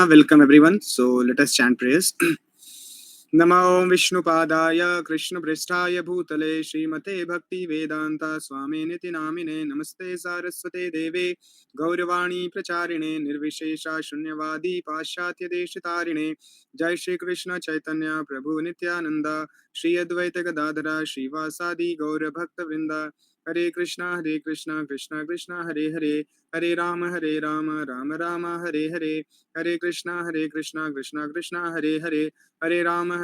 Krishna, welcome everyone. So let us chant prayers. Namo Vishnupadaya Krishna Prishthaya Bhutale Srimate Bhakti Vedanta Swami Niti Namine Namaste Saraswate Deve Gauravani Pracharine Nirvishesha Shunyavadi Pashatya Deshitarine Jai Shri Krishna Chaitanya Prabhu Nityananda Shri Advaita Gadadara Srivasadi Gaura Bhakta Vrinda Hare Krishna Krishna Krishna Hare Hare Hare Rama Rama Rama Hare Hare Hare Krishna Krishna Krishna Hare Hare Hare Rama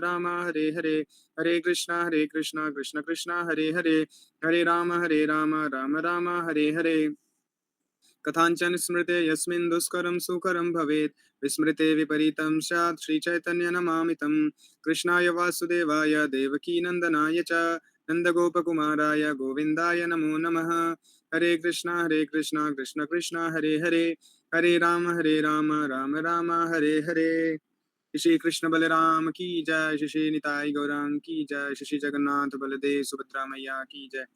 Rama Hare Hare Hare Krishna Krishna Krishna Hare Hare Hare Rama Rama Hare Hare कथांचन स्मृते यस्मिन् दुष्करं सुकरं भवेत् विस्मृते विपरीतं स्यात् श्रीचैतन्यनमामितं कृष्णाय वासुदेवाय देवकीनन्दनाय च नन्दगोपकुमाराय गोविन्दाय नमो नमः हरे कृष्णा कृष्ण कृष्ण हरे हरे हरे राम राम हरे हरे श्री कृष्ण बलराम की जय श्री निताई गौरांग की जय श्री जगन्नाथ बलदेव सुभद्रा मैया की जय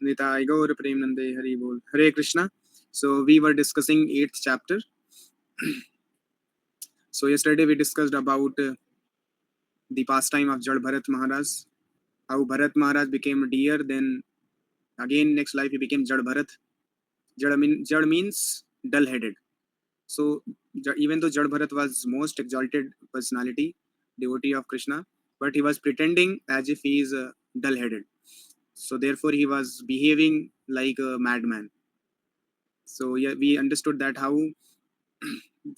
निताई गौर प्रेमनंदे हरि बोल हरे Krishna. So we were discussing 8th chapter. So yesterday we discussed about the pastime of Jad Bharat Maharaj, how Bharat Maharaj became deer, then again next life he became Jad Bharat. Jad means dull-headed. So even though Jad Bharat was most exalted personality, devotee of Krishna, but he was pretending as if he is dull-headed. So therefore he was behaving like a madman. So yeah, we understood that how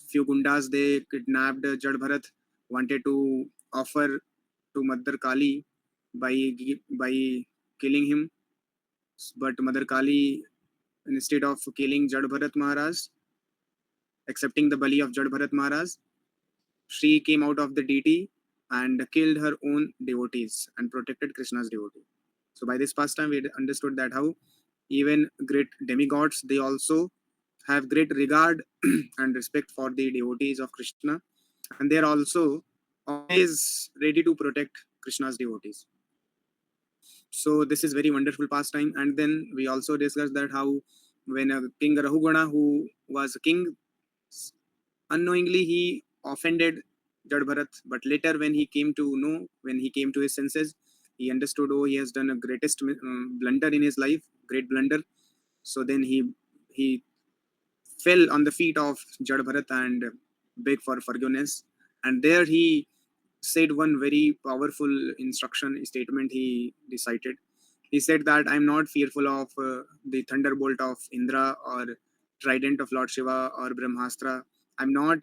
few gundas they kidnapped Jad Bharat, wanted to offer to Mother Kali by killing him, but Mother Kali, instead of killing Jad Bharat Maharaj, accepting the bali of Jad Bharat Maharaj, she came out of the deity and killed her own devotees and protected Krishna's devotee. So by this pastime, we understood that how even great demigods they also have great regard and respect for the devotees of Krishna, and they are also always ready to protect Krishna's devotees. So this is very wonderful pastime. And then we also discussed that how when King Rahugana, who was a king, unknowingly he offended Jad Bharat, but later when he came to know, when he came to his senses, he understood, oh, he has done a greatest blunder in his life, great blunder. So then he fell on the feet of Jad Bharat and begged for forgiveness. And there he said one very powerful instruction statement he recited. He said that I'm not fearful of the thunderbolt of Indra or trident of Lord Shiva or Brahmastra. I'm not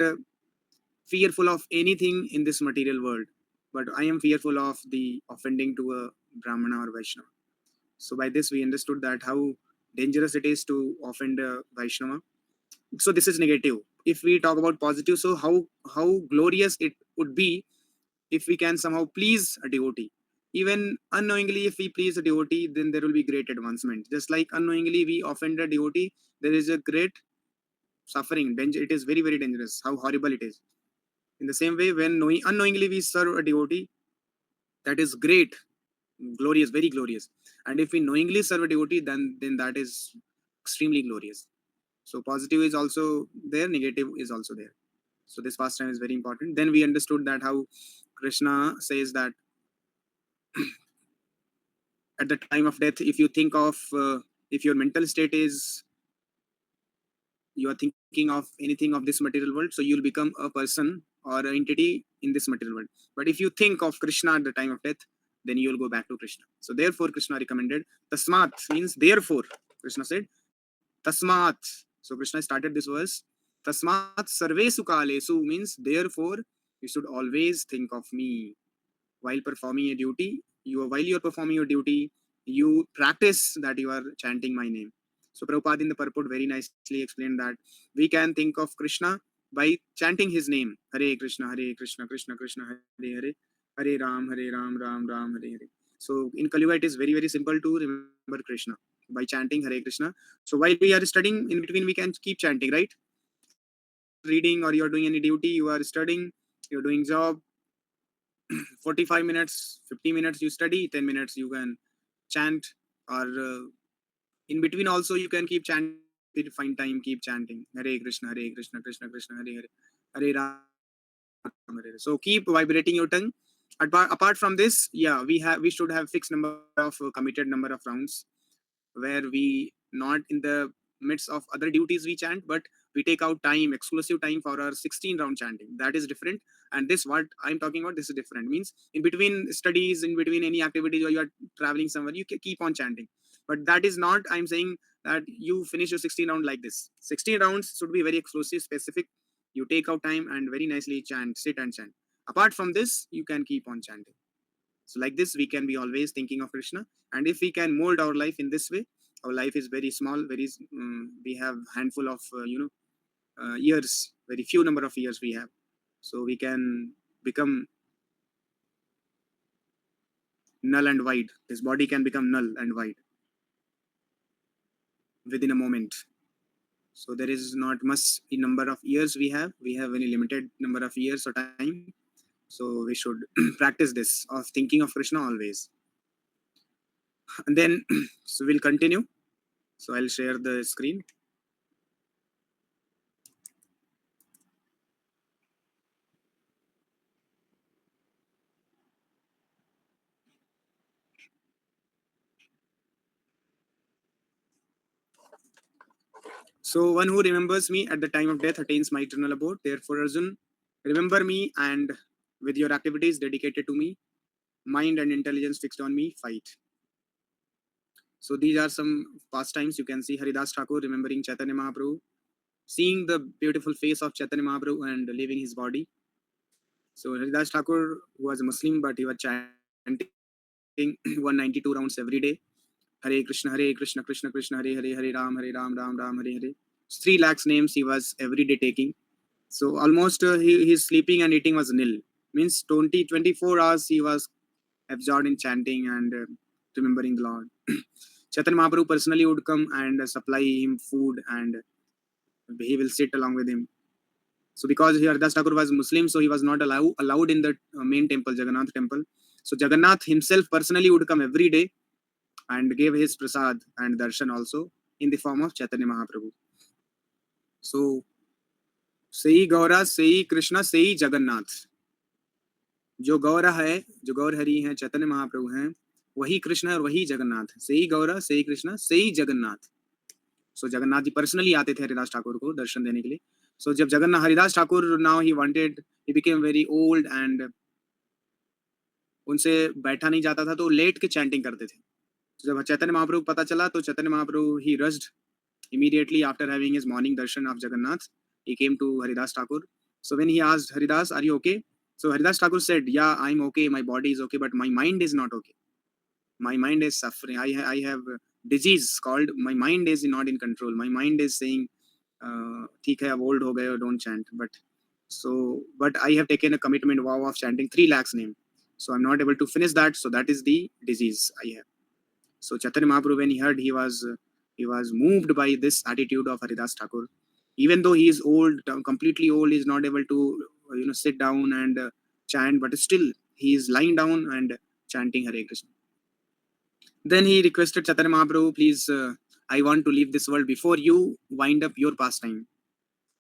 fearful of anything in this material world, but I am fearful of the offending to a Brahmana or Vaishnava. So by this we understood that how dangerous it is to offend a Vaishnava. So this is negative. If we talk about positive, so how glorious it would be if we can somehow please a devotee. Even unknowingly, if we please a devotee, then there will be great advancement. Just like unknowingly we offend a devotee, there is a great suffering. Danger. It is very, very dangerous. How horrible it is. In the same way, when unknowingly we serve a devotee, that is great, glorious, very glorious. And if we knowingly serve a devotee, then that is extremely glorious. So positive is also there, negative is also there. So this pastime is very important. Then we understood that how Krishna says that at the time of death, if you think of if your mental state is you are thinking of anything of this material world, so you'll become a person or an entity in this material world. But if you think of Krishna at the time of death, then you'll go back to Krishna. So therefore Krishna recommended tasmat, means therefore. Krishna said tasmat. So Krishna started this verse, tasmat sarvesu kalesu, means therefore you should always think of me while performing a duty. While you are performing your duty, you practice that you are chanting my name. So Prabhupada in the purport very nicely explained that we can think of Krishna by chanting his name. Hare Krishna, Krishna Krishna, Hare Hare, Hare Ram, Ram Hare Hare. So in Kali Yuga, it is very, very simple to remember Krishna by chanting Hare Krishna. So while we are studying, in between we can keep chanting, right? If you are reading or you are doing any duty, you are studying, you're doing job, 45 minutes, 50 minutes you study, 10 minutes you can chant, or in between also you can keep chanting. find time, keep chanting Hare Krishna, Krishna Krishna, Hare Hare, Hare Ram, Hare Hare. So keep vibrating your tongue. Apart from this, yeah, we should have fixed number of committed number of rounds where we not in the midst of other duties we chant, but we take out time, exclusive time for our 16 round chanting. That is different. And this what I'm talking about, this is different. Means in between studies, in between any activities, or you are traveling somewhere, you keep on chanting. But that is not, I'm saying that you finish your 16 round like this. 16 rounds should be very exclusive, specific. You take out time and very nicely chant, sit and chant. Apart from this, you can keep on chanting. So like this, we can be always thinking of Krishna. And if we can mold our life in this way, our life is very small, we have handful of, years, very few number of years we have. So we can become null and void. This body can become null and void within a moment. So there is not much in number of years we have. We have very limited number of years or time. So we should practice this of thinking of Krishna always. And then, so we'll continue. So I'll share the screen. So one who remembers me at the time of death attains my eternal abode. Therefore, Arjun, remember me, and with your activities dedicated to me, mind and intelligence fixed on me, fight. So these are some pastimes. You can see Haridas Thakur remembering Chaitanya Mahaprabhu, seeing the beautiful face of Chaitanya Mahaprabhu and leaving his body. So Haridas Thakur was a Muslim, but he was chanting 192 rounds every day. Hare Krishna, Krishna Krishna, Hare Hare, Hare Ram, Ram Ram, Hare Hare. 3 lakhs names he was every day taking. So almost his sleeping and eating was nil. Means 24 hours he was absorbed in chanting and remembering the Lord. Chaitanya Mahaprabhu personally would come and supply him food, and he will sit along with him. So because Haridas Thakur was Muslim, so he was not allowed in the main temple, Jagannath temple. So Jagannath himself personally would come every day and gave his prasad and darshan also in the form of Chaitanya Mahaprabhu. So Sei Gaura, Sei Krishna, Sei Jagannath. जो गौरा है, जो गौर हरि हैं, चैतन्य महाप्रभु हैं, वही कृष्ण और वही जगन्नाथ. सही गौरा, सही कृष्ण, सही जगन्नाथ. सो जगन्नाथ जी पर्सनली आते थे हरिदास ठाकुर को दर्शन देने के लिए. सो जब Jagannath Haridas Thakur now he wanted, he became very old and उनसे बैठा नहीं जाता था, तो लेट के चैंटिंग करते थे. तो जब चैतन्य महाप्रभु पता चला, तो चैतन्य महाप्रभु ही रश्ड immediately after having his morning darshan of Jagannath. He came to Haridas Thakur. So when he asked Haridas, "Are you okay?" So Haridas Thakur said, "Yeah, I'm okay. My body is okay, but my mind is not okay. My mind is suffering. I have a disease called my mind is not in control. My mind is saying, "ठीक है, अब old हो गए, don't chant." But I have taken a commitment vow of chanting 3 lakhs name. So I'm not able to finish that. So that is the disease I have. So Chaitanya Mahaprabhu, when he heard, he was moved by this attitude of Haridas Thakur. Even though he is old, completely old, he is not able to sit down and chant, but still he is lying down and chanting Hare Krishna. Then he requested Chaitanya Mahaprabhu, "Please, I want to leave this world before you wind up your pastime."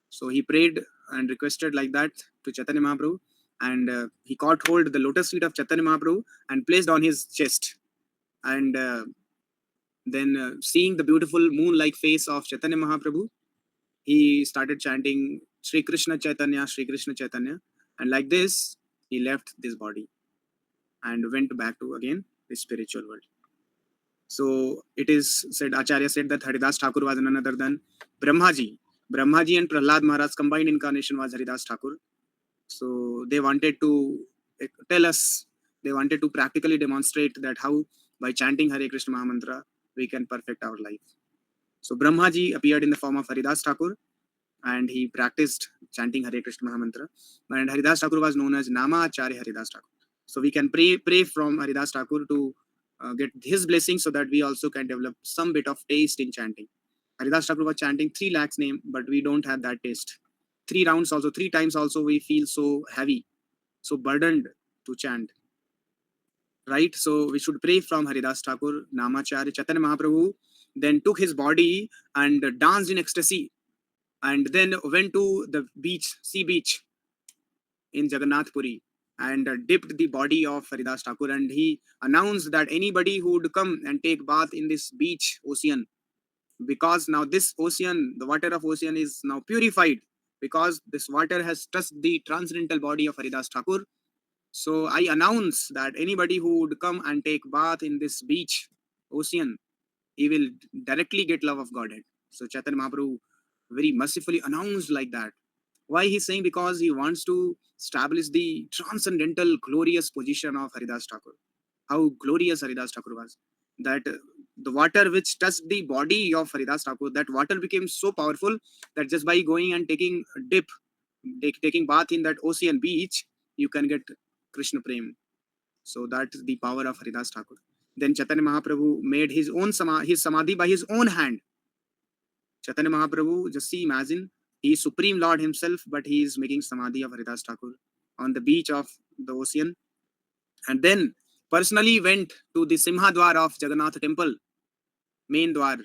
So he prayed and requested like that to Chaitanya Mahaprabhu, and he caught hold of the lotus feet of Chaitanya Mahaprabhu and placed on his chest. And then seeing the beautiful moon-like face of Chaitanya Mahaprabhu, he started chanting Sri Krishna Chaitanya, Sri Krishna Chaitanya. And like this, he left this body and went back to again the spiritual world. So it is said, Acharya said that Haridas Thakur was none other than Brahmaji. Brahmaji and Prahlad Maharaj combined incarnation was Haridas Thakur. So they wanted to tell us, they wanted to practically demonstrate that how by chanting Hare Krishna Mahamantra, we can perfect our life. So Brahmaji appeared in the form of Haridas Thakur, and he practiced chanting Hare Krishna Mahamantra. And Haridas Thakur was known as Nama Acharya Haridas Thakur. So we can pray from Haridas Thakur to get his blessing, so that we also can develop some bit of taste in chanting. Haridas Thakur was chanting 3 lakhs name, but we don't have that taste. 3 rounds also, 3 times also, we feel so heavy, so burdened to chant. Right? So we should pray from Haridas Thakur, Namacharya, Chaitanya Mahaprabhu. then took his body and danced in ecstasy, and then went to the beach, sea beach in Jagannath Puri, and dipped the body of Haridas Thakur, and he announced that anybody who would come and take bath in this beach ocean, because now this ocean, the water of ocean is now purified, because this water has touched the transcendental body of Haridas Thakur. So I announce that anybody who would come and take bath in this beach ocean, he will directly get love of Godhead. So Chaitanya Mahaprabhu very mercifully announced like that. Why he's saying? Because he wants to establish the transcendental, glorious position of Haridas Thakur. How glorious Haridas Thakur was. That the water which touched the body of Haridas Thakur, that water became so powerful that just by going and taking a dip, taking bath in that ocean beach, you can get Krishna Prem. So that's the power of Haridas Thakur. Then Chaitanya Mahaprabhu made his own his samadhi by his own hand. Chaitanya Mahaprabhu, just see, imagine, he is Supreme Lord himself, but he is making samadhi of Haridas Thakur on the beach of the ocean. And then personally went to the Simhadwar of Jagannath temple, main dwar,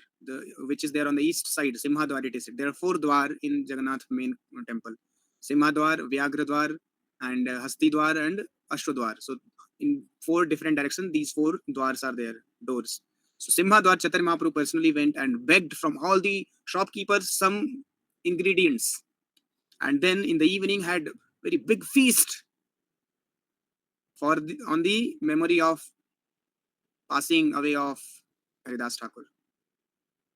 which is there on the east side. Simhadwar it is. There are 4 dwar in Jagannath main temple. Simhadwar, Vyagradwar, and Hastidwar and Ashdwar. So in 4 different directions, these 4 dwars are there, doors. So Simhadwar, Chaitanya Mahaprabhu personally went and begged from all the shopkeepers some ingredients, and then in the evening had very big feast for on the memory of passing away of Haridas Thakur.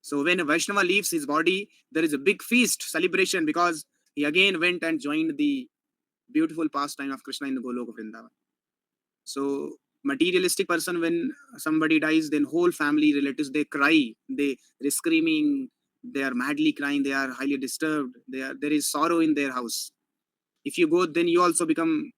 So when a Vaishnava leaves his body, there is a big feast celebration, because he again went and joined the beautiful pastime of Krishna in the Golok of Vrindavan. So materialistic person, when somebody dies, then whole family relatives, they cry, they're screaming, they are madly crying, they are highly disturbed, there is sorrow in their house. If you go, then you also become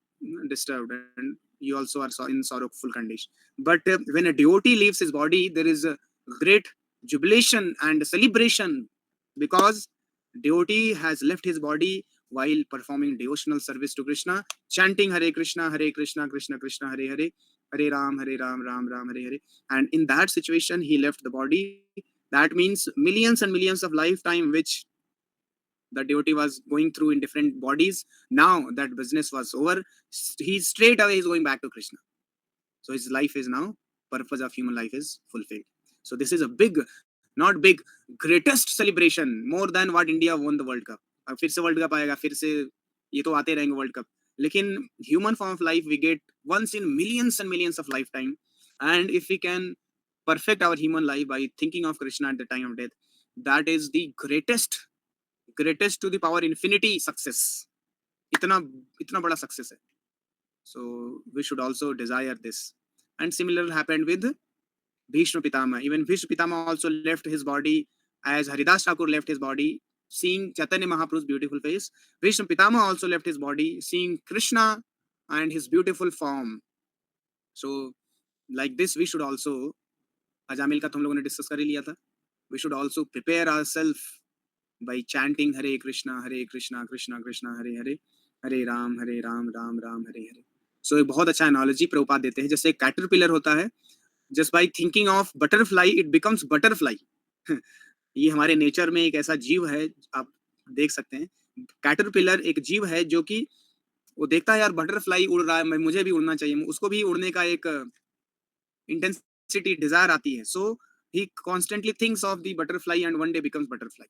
disturbed, and you also are in sorrowful condition. But when a devotee leaves his body, there is a great jubilation and celebration, because devotee has left his body while performing devotional service to Krishna, chanting Hare Krishna, Krishna Krishna, Hare Hare, Hare Ram, Ram Ram, Hare Hare. And in that situation, he left the body. That means millions and millions of lifetime which the devotee was going through in different bodies. Now that business was over, he straight away is going back to Krishna. So his life is now, purpose of human life is fulfilled. So this is a big, not big, greatest celebration, more than what India won the World Cup. अब फिर से world cup आएगा, फिर से ये तो आते रहेंगे वर्ल्ड कप, लेकिन human form of life we get once in millions and millions of lifetime. And if we can perfect our human life by thinking of Krishna at the time of death, that is the greatest to the power infinity success. इतना बड़ा success है. So we should also desire this. And similar happened with Bhishma Pitama. Even Bhishma Pitama also left his body as Haridas Thakur left his body, seeing Chaitanya Mahaprabhu's beautiful face. Bhishma Pitama also left his body, seeing Krishna and his beautiful form. So like this we should also, Ajamil का तो हम लोगों ने discuss कर ही लिया था, we should also prepare ourselves by chanting Hare Krishna, Krishna Krishna, Hare Hare, Hare Ram, Ram Ram, Hare Hare. So एक बहुत अच्छा एनालॉजी प्रभुपाद देते हैं. जैसे कैटरपिलर होता है, just by thinking of butterfly it becomes butterfly. ये हमारे नेचर में एक ऐसा जीव है, आप देख सकते हैं. कैटरपिलर एक जीव है जो कि वो देखता है यार बटरफ्लाई उड़ रहा है, मुझे भी उड़ना चाहिए, उसको भी उड़ने का एक इंटेंसिटी डिजायर आती है. सो he constantly thinks of the butterfly and one day becomes butterfly.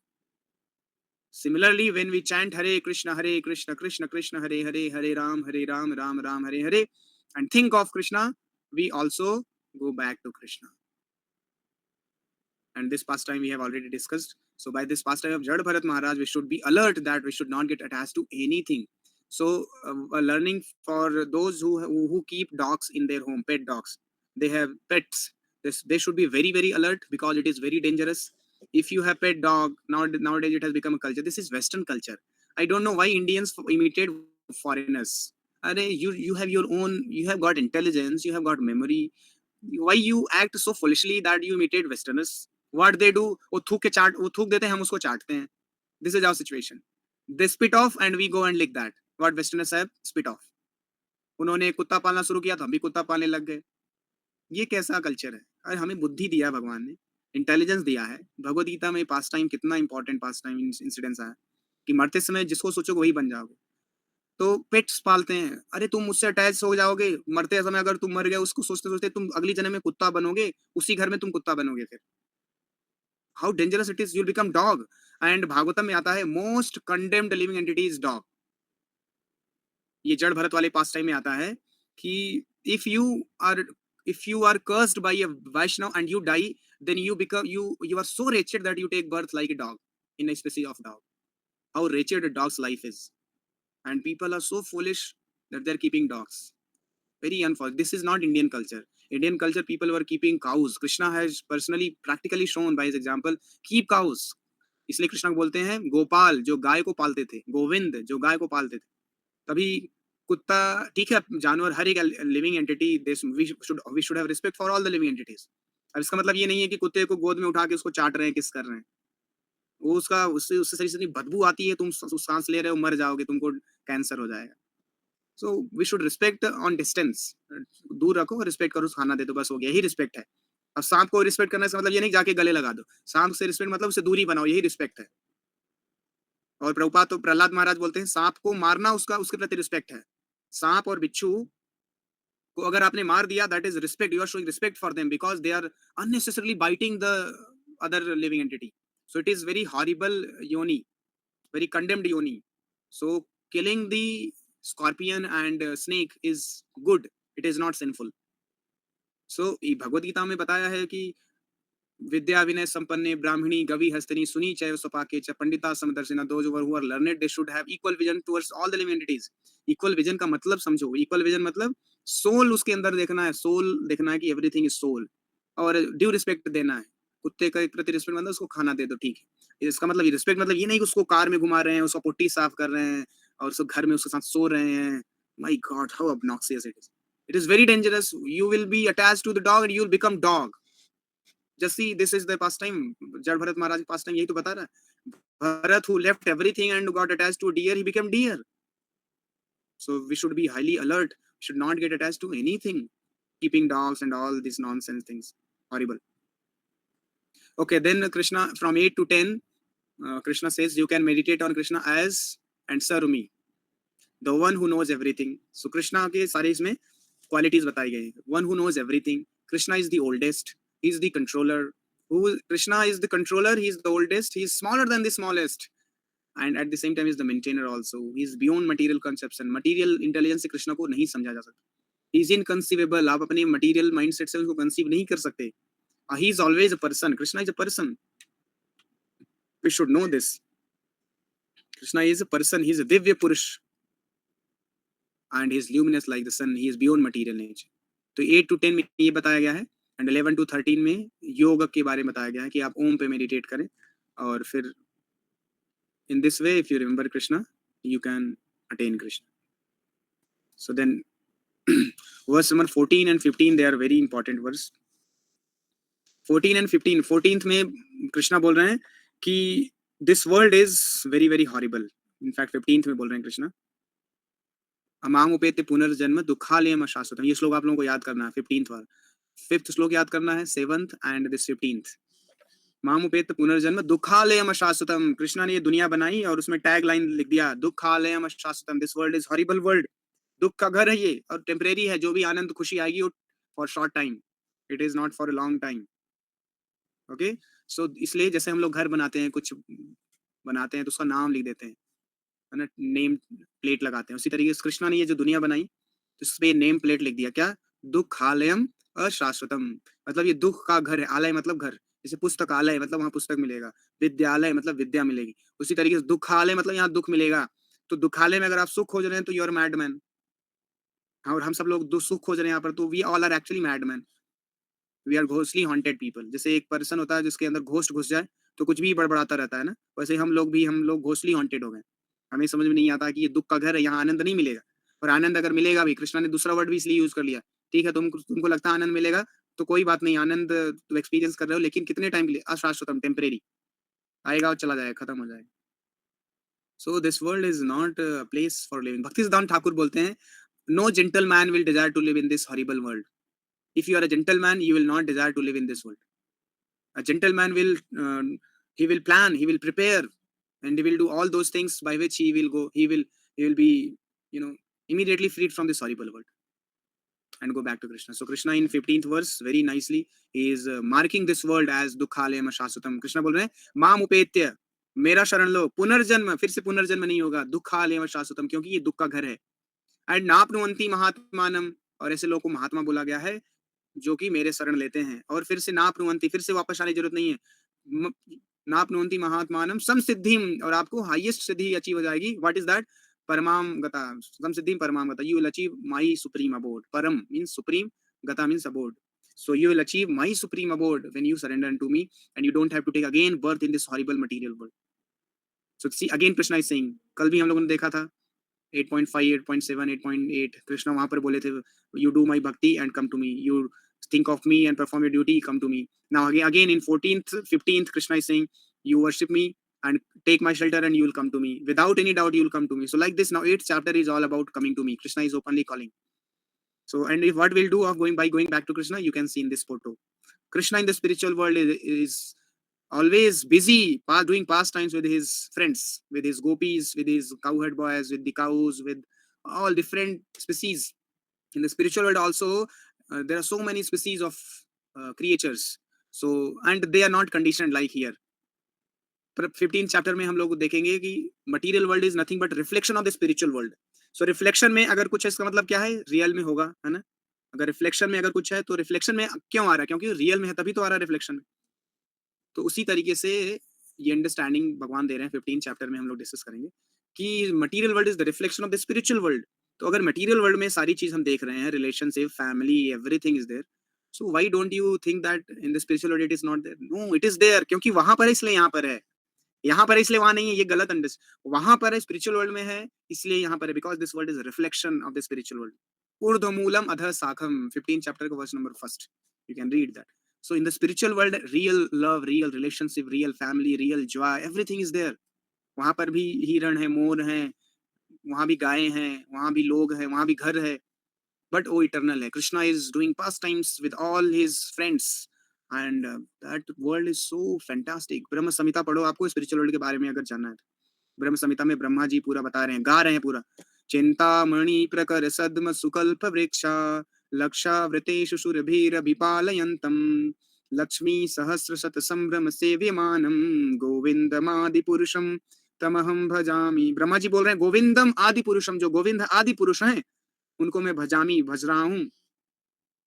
Similarly, when we chant Hare Krishna, Krishna Krishna, Hare Hare, Hare Ram, Ram Ram, Hare Hare, and think of Krishna, we also go back to Krishna. And this pastime we have already discussed. So by this pastime of Jad Bharat Maharaj, we should be alert that we should not get attached to anything. So a learning for those who keep dogs in their home, pet dogs, they have pets. They should be very, very alert, because it is very dangerous. If you have pet dog, nowadays it has become a culture. This is Western culture. I don't know why Indians imitate foreigners. You have your own, you have got intelligence, you have got memory. Why you act so foolishly that you imitate Westerners? What they do, वो थूक देते हैं, हम उसको चाटते हैं. This is our situation. They spit off and we go and lick that. What Westerners have spit off. उन्होंने कुत्ता पालना शुरू किया तो हम भी कुत्ता पालने लग गए. ये कैसा कल्चर है? अरे हमें बुद्धि दिया भगवान ने. इंटेलिजेंस दिया है। भगवत गीता में पास टाइम कितना इंपॉर्टेंट पास टाइम इंसिडेंस है कि मरते समय जिसको सोचोगे वही बन जाओगे। तो पेट्स पालते हैं, अरे तुम मुझसे अटैच हो जाओगे, मरते समय अगर तुम मर गए उसको सोचते-सोचते तुम अगली जन्म में कुत्ता बनोगे, उसी घर में तुम कुत्ता बनोगे फिर। How dangerous it is, you will become dog. And Bhagavatam में आता है most condemned living entity is dog. ये जड़ भरत वाले पास टाइम में आता है कि if you are if you are cursed by a Vaishnav and you die, then you are so wretched that you take birth like a dog in a species of dog. How wretched a dog's life is, and people are so foolish that they're keeping dogs. Very unfortunate. This is not Indian culture. Indian culture, people were keeping cows. Krishna has personally, practically shown by his example, keep cows. इसलिए कृष्णा को बोलते हैं गोपाल, जो गाय को पालते थे, गोविंद जो गाय को पालते थे। तभी कुत्ता, ठीक है, जानवर हर एक living entity, we should have respect for all the living entities. अब इसका मतलब ये नहीं है कि कुत्ते को गोद में उठा के उसको चाट रहे हैं, किस कर रहे हैं। वो उसका उससे उससे शरीर से इतनी बदबू आती है, तुम सांस ले रहे हो, मर जाओगे, तुमको कैंसर हो जाएगा। So we should respect on distance, दूर रखो, रिस्पेक्ट करो, खाना दे दो, बस हो गया, यही रिस्पेक्ट है। अब सांप को रिस्पेक्ट करने से मतलब ये नहीं जाके गले लगा दो, सांप से रिस्पेक्ट मतलब उससे दूरी बनाओ, यही रिस्पेक्ट है। और प्रभुपाद तो प्रहलाद महाराज बोलते हैं सांप को मारना उसका उसके प्रति रिस्पेक्ट है। सांप और बिच्छू को अगर आपने मार दिया, that is respect, you are showing respect for them because they are unnecessarily biting the other living entity. So it is very horrible योनि, very condemned yoni. So killing the scorpion and snake is good, it is not sinful. So Bhagavad Gita में बताया है कि विद्या विनय संपन्ने ब्राह्मणी गवि हस्तनी सुनी चैव स्वपाके च Pandita समदर्शिना, those who are learned they should have equal vision towards all the living entities. equal vision का मतलब समझो, equal vision मतलब सोल उसके अंदर देखना है, सोल देखना है कि एवरीथिंग इज सोल, और ड्यू रिस्पेक्ट देना है। कुत्ते का एक प्रति रिस्पेक्ट मतलब उसको खाना दे दो, ठीक है। इसका मतलब रिस्पेक्ट मतलब ये नहीं कि उसको कार में घुमा रहे हैं, उसका पुट्टी साफ कर रहे हैं और उसको घर में उसके साथ सो रहे हैं। My God, how obnoxious it is. It is very dangerous. You will be attached to the dog and you will become dog. Just see, this is the past time. जड़ भरत महाराज पास टाइम यही तो बता रहा है। Bharat who left everything and got attached to a deer, he became deer. So we should be highly alert. Should not get attached to anything. Keeping dogs and all these nonsense things. Horrible. Okay, then Krishna from 8 to 10, Krishna says you can meditate on Krishna as and serve me, the one who knows everything. So Krishna के सारे इसमें qualities बताई गई हैं. One who knows everything. Krishna is the oldest. He is the controller. Krishna is the controller. He is the oldest. He is smaller than the smallest. And at the same time, he is the maintainer also. He is beyond material conception. Material intelligence से कृष्ण को नहीं समझा जा सकता. He is inconceivable. आप अपने material mindset से उसको conceive नहीं कर सकते. He is always a person. Krishna is a person. We should know this. Krishna is a person. He is a Divya Purush. And he is luminous like the sun. He is beyond material nature. तो 8 to 10 में ये बताया गया है, and 11 to 13 में योग के बारे में बताया गया है कि आप ओम पे मेडिटेट करें, और फिर in this way if you remember Krishna you can attain Krishna. So then verse number 14 and 15, they are very important verse. 14 and 15, 14th में कृष्णा बोल रहे हैं कि this world is very very horrible. In fact 15th में बोल रहे हैं Krishna, among उपेत्य पुनर्जन्म दुखालयम अशाश्वतम। ये श्लोक आप लोगों को याद करना है, 15th वाला। 5th श्लोक याद करना है, 7th एंड दिस 15th। माम उपेत्य पुनर्जन्म दुखालयम अशाश्वतम। कृष्णा ने ये दुनिया बनाई और उसमें टैग लाइन लिख दिया, दुखालयम अशाश्वतम, this world is horrible world. दुख का घर है ये, और टेम्परेरी है। जो भी आनंद खुशी आएगी वो for short time, it is not for a long time. Okay, so इसलिए जैसे हम लोग घर बनाते हैं, कुछ बनाते हैं तो उसका नाम लिख देते हैं, है ना, नेम प्लेट लगाते हैं। उसी तरीके से कृष्णा ने ये जो दुनिया बनाई तो इस पे नेम प्लेट लिख दिया, क्या, दुखालयम अशाश्वतम, मतलब ये दुख का घर है। आलय मतलब घर, जैसे पुस्तकालय मतलब वहां पुस्तक मिलेगा, विद्यालय मतलब विद्या मिलेगी। उसी तरीके से दुखालय मतलब यहाँ दुख मिलेगा। तो दुखालय में अगर आप सुख खोज रहे हैं तो यू आर मैडमैन, और हम सब लोग सुख खोज रहे हैं यहाँ पर, तो we all are actually madman, we are ghostly haunted people. जैसे एक पर्सन होता है जिसके अंदर घोस्ट घुस जाए तो कुछ भी बड़बड़ाता रहता है ना, वैसे हम लोग घोस्टली हॉन्टेड हो गए। हमें समझ में नहीं आता कि ये दुख का घर है, यहाँ आनंद नहीं मिलेगा। और आनंद अगर मिलेगा भी, कृष्णा ने दूसरा वर्ड भी इसलिए यूज कर लिया, ठीक है, तुमको लगता है आनंद मिलेगा तो कोई बात नहीं, आनंद तुम एक्सपीरियंस कर रहे हो, लेकिन कितने टाइम के लिए, अशाश्वतम, टेम्परेरी, आएगा और चला जाएगा, खत्म हो जाएगा। So this world is not a place for living. Bhakti Siddhanta Thakur बोलते हैं, no gentleman will desire to live in this horrible world. If you are a gentleman you will not desire to live in this world. A gentleman will he will plan, he will prepare, and he will do all those things by which he will be, you know, immediately freed from this horrible world and go back to Krishna. So Krishna in 15th verse very nicely he is marking this world as dukhalema shashvatam. Krishna बोल रहे हैं माम उपेत्य, मेरा शरण लो, पुनर्जन्म फिर से पुनर्जन्म नहीं होगा, दुखालेम शाश्वतम, क्योंकि ये दुख का घर है। एंड नापनुवंती महात्मानम, और ऐसे लोगों को महात्मा बोला गया है जो कि मेरे शरण लेते हैं। और फिर से नापनुवंती, फिर से वापस आने की जरूरत नहीं है। नापनुवंती महात्मानम समसिद्धिम, और आपको हाईएस्ट सिद्धि अचीव हो जाएगी। What is that? परमाम गता, समसिद्धिम परमाम गता, you will achieve my supreme abode. परम मीन्स सुप्रीम, गता means abode. So you will achieve my supreme abode when you surrender unto me, and you don't have to take again birth in this horrible material world. So see again Krishna is saying, कल भी हम लोगों ने देखा था 8.5, 8.7, 8.8 कृष्णा वहां पर बोले थे, you do my bhakti and come to me, you think of me and perform your duty, come to me. Now again in 14th 15th Krishna is saying, you worship me and take my shelter and you will come to me, without any doubt you will come to me. So like this, now 8th chapter is all about coming to me. Krishna is openly calling. So and if what we'll do of going back to Krishna, you can see in this photo, Krishna in the spiritual world is always busy doing pastimes with his friends, with his gopis, with his cowherd boys, with the cows, with all different species. In the spiritual world also, there are so many species of creatures. So and they are not conditioned like here. 15th chapter में हम लोग देखेंगे कि material world is nothing but reflection of the spiritual world. So reflection में अगर कुछ है, इसका मतलब क्या है? रियल में होगा, है ना? अगर रिफ्लेक्शन में अगर कुछ है तो रिफ्लेक्शन में क्यों आ रहा है? क्योंकि रियल में है तभी तो आ रहा है रिफ्लेक्शन में। तो उसी तरीके से ये अंडरस्टैंडिंग भगवान दे रहे हैं 15 चैप्टर में, हम लोग डिस्कस करेंगे कि material world is the reflection of the spiritual world. तो अगर मटेरियल वर्ल्ड में सारी चीज हम देख रहे हैं, relationship, family, everything is there, so why don't you think that in the spiritual world it is not there? No, it is there, क्योंकि वहां पर है इसलिए यहाँ पर है, यहाँ पर है इसलिए वहां नहीं है, ये गलत अंडरस्टैंड। वहां पर है स्पिरिचुअल वर्ल्ड में है इसलिए यहाँ पर है, because this world is reflection of the spiritual world. ऊर्ध्वमूलम अधः शाखम, 15 चैप्टर का verse number 1, you can read that. So in the spiritual world, real love, real relationship, real family, real joy, everything is there. वहां पर भी हिरण है, मोर है, वहां भी गाय हैं, वहां भी लोग हैं, वहां भी घर है, but वो eternal है। Krishna is doing pastimes with all his friends, and that world is so fantastic. ब्रह्म संहिता पढ़ो, आपको spiritual world के बारे में अगर जानना है तो। ब्रह्म संहिता में ब्रह्मा जी पूरा बता रहे हैं, गा रहे हैं पूरा। चिंतामणि प्रकर सद्म सुकल्प वृक्षा, लक्षावृतेषु सुरभिरभिपालयन्तम्, लक्ष्मी सहस्र शत संभ्रम सेव्यमानम, गोविंदमादि पुरुषम तमहम भजामि। ब्रह्मा जी बोल रहे हैं गोविंदम आदि पुरुषम, जो गोविंद आदि पुरुष हैं उनको मैं भजामी, भज रहा हूँ।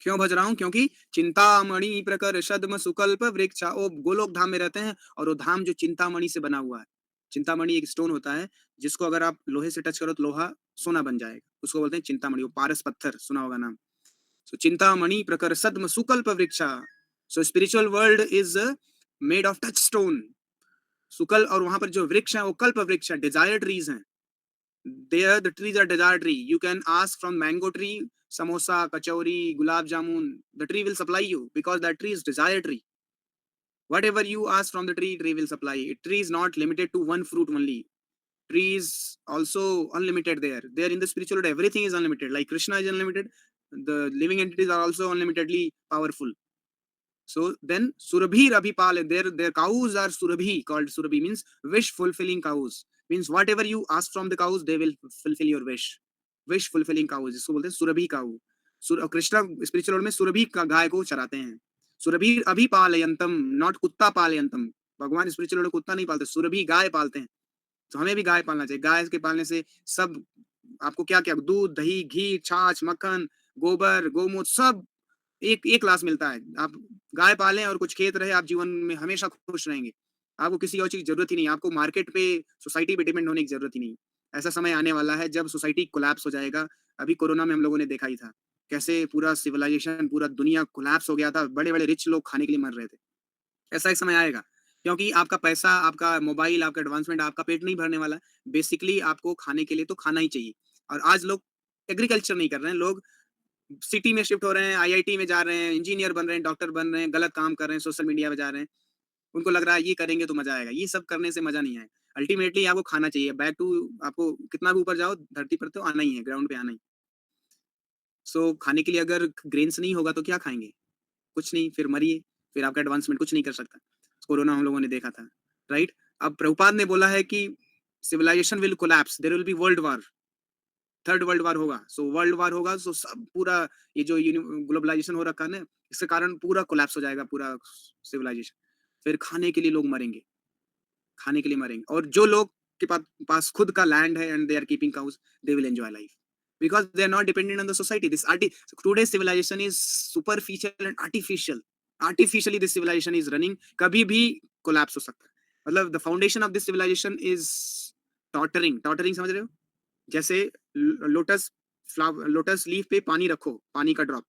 क्यों भज रहा हूँ? क्योंकि चिंतामणि प्रकर सद्म सुकल्प वृक्षा, वो गोलोक धाम में रहते हैं और वो धाम जो चिंतामणि से बना हुआ है। चिंतामणि एक स्टोन होता है जिसको अगर आप लोहे से टच करो तो लोहा सोना बन जाएगा, उसको बोलते हैं चिंतामणि। वो पारस पत्थर सुना होगा नाम। सो चिंतामणि प्रकर सद्म सुकल्प वृक्षा। सो spiritual world is made of touch stone, सुकल, और वहां पर जो वृक्ष है वो कल्प वृक्ष है, डिजायर ट्रीज हैं। There the trees are desire tree. You can ask from mango tree, samosa, kachori, gulab jamun. The tree will supply you because that tree is desire tree. Whatever you ask from the tree will supply. Tree is not limited to one fruit only. Tree is also unlimited there. There in the spiritual world, everything is unlimited. Like Krishna is unlimited, the living entities are also unlimitedly powerful. So then Surabhir Abhipal, their cows are Surabhi, called Surabhi means wish fulfilling cows. Means whatever you ask from the cows, they will fulfill your wish. Wish fulfilling cows, इसको बोलते हैं सुरभि काऊ। Krishna spiritual world में सुरभि का गाय को चराते हैं। Surabhi अभिपालयंतम, not कुत्ता पालयंतम। भगवान स्पिरिचुअल वर्ल्ड में कुत्ता नहीं पालते, सुरभि गाय पालते हैं। तो हमें भी गाय पालना चाहिए। गाय के पालने से सब आपको क्या क्या, दूध, दही, घी, छाछ, मक्खन, गोबर, गोमूत्र, सब एक एक क्लास मिलता है। आप गाय पालें और कुछ खेत रहे, आप जीवन में हमेशा खुश रहेंगे। आपको किसी और चीज की जरूरत ही नहीं, आपको मार्केट पे, सोसाइटी पे डिपेंड होने की जरूरत ही नहीं। ऐसा समय आने वाला है जब सोसाइटी कोलैप्स हो जाएगा। अभी कोरोना में हम लोगों ने देखा ही था कैसे पूरा सिविलाइजेशन, पूरा दुनिया कोलैप्स हो गया था। बड़े बड़े रिच लोग खाने के लिए मर रहे थे। ऐसा एक समय आएगा, क्योंकि आपका पैसा, आपका मोबाइल, आपका एडवांसमेंट आपका पेट नहीं भरने वाला। बेसिकली आपको खाने के लिए तो खाना ही चाहिए। और आज लोग एग्रीकल्चर नहीं कर रहे हैं, लोग सिटी में शिफ्ट हो रहे हैं, आईआईटी में जा रहे हैं, इंजीनियर बन रहे हैं, डॉक्टर बन रहे हैं, गलत काम कर रहे हैं, सोशल मीडिया पे जा रहे हैं। उनको लग रहा है ये करेंगे तो मजा आएगा। ये सब करने से मजा नहीं आएगा। अल्टीमेटली आपको खाना चाहिए। बैक टू, आपको कितना भी ऊपर जाओ धरती पर तो आना ही है, ग्राउंड पे आना ही। सो खाने के लिए अगर ग्रेन्स नहीं होगा तो क्या खाएंगे? कुछ नहीं, फिर मरिए। फिर आपका एडवांसमेंट कुछ नहीं कर सकता। कोरोना हम लोगों ने देखा था, राइट? अब प्रभुपाद ने बोला है कि civilisation will collapse, there will be world war, third world war होगा। सो वर्ल्ड वॉर होगा, सो सब पूरा ये जो ग्लोबलाइजेशन हो रखा है ना, इसके कारण पूरा कोलैप्स हो जाएगा पूरा सिविलाइजेशन। फिर खाने के लिए लोग मरेंगे, खाने के लिए मरेंगे, और जो लोग के पास खुद का लैंड है and they are keeping cows, they will enjoy life because they are not dependent on the society. This today civilisation is superficial and artificial. Artificially this civilisation is running, कभी भी कोलैप्स हो सकता है। मतलब the foundation of this civilisation is tottering. Tottering समझ रहे हो? जैसे लोटस फ्लावर, लोटस लीफ पे पानी रखो, पानी का ड्रॉप